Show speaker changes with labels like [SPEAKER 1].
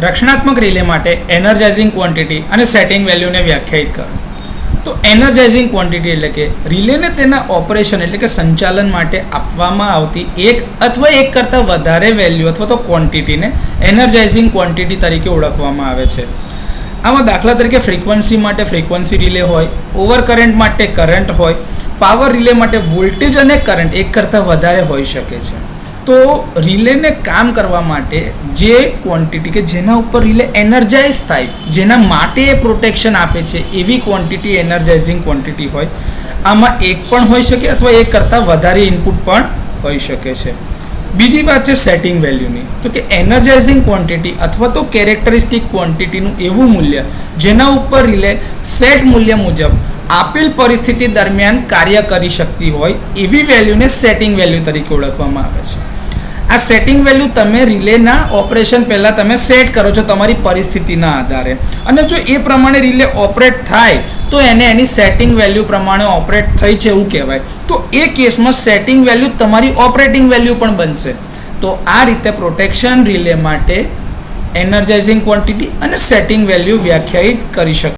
[SPEAKER 1] રક્ષણાત્મક રિલે માટે energising quantity અને સેટિંગ વેલ્યુને વ્યાખ્યાયિત કરો. તો એનર્જાઇઝિંગ ક્વોન્ટિટી એટલે કે રિલેને તેના ઓપરેશન એટલે કે સંચાલન માટે આપવામાં આવતી એક અથવા એક કરતાં વધારે વેલ્યુ અથવા તો ક્વોન્ટિટીને એનર્જાઇઝિંગ ક્વોન્ટિટી તરીકે ઓળખવામાં આવે છે. આમાં દાખલા તરીકે ફ્રીક્વન્સી માટે ફ્રીક્વન્સી રિલે હોય, ઓવર કરંટ માટે કરંટ હોય, પાવર રિલે માટે વોલ્ટેજ અને કરંટ એક કરતાં વધારે હોઈ શકે છે. તો રિલેને કામ કરવા માટે જે ક્વોન્ટિટી કે જેના ઉપર રિલે એનર્જાઇઝ થાય, જેના માટે એ પ્રોટેક્શન આપે છે, એવી ક્વોન્ટિટી એનર્જાઇઝિંગ ક્વોન્ટિટી હોય. આમાં એક પણ હોઈ શકે અથવા એક કરતાં વધારે ઇનપુટ પણ હોઈ શકે છે. બીજી વાત છે સેટિંગ વેલ્યુની. તો કે એનર્જાઇઝિંગ ક્વોન્ટિટી અથવા તો કેરેક્ટરિસ્ટિક ક્વોન્ટિટીનું એવું મૂલ્ય જેના ઉપર રિલે સેટ મૂલ્ય મુજબ આપેલ પરિસ્થિતિ દરમિયાન કાર્ય કરી શકતી હોય એવી વેલ્યુને સેટિંગ વેલ્યુ તરીકે ઓળખવામાં આવે છે. આ સેટિંગ વેલ્યુ તમે રિલેના ઓપરેશન પહેલાં તમે સેટ કરો છો તમારી પરિસ્થિતિના આધારે, અને જો એ પ્રમાણે રિલે ઓપરેટ થાય તો એને એની સેટિંગ વેલ્યુ પ્રમાણે ઓપરેટ થઈ છે એવું કહેવાય. તો એ કેસમાં સેટિંગ વેલ્યુ તમારી ઓપરેટિંગ વેલ્યુ પણ બનશે. તો આ રીતે પ્રોટેક્શન રિલે માટે એનર્જાઇઝિંગ ક્વોન્ટિટી અને સેટિંગ વેલ્યુ વ્યાખ્યાયિત કરી શકાય.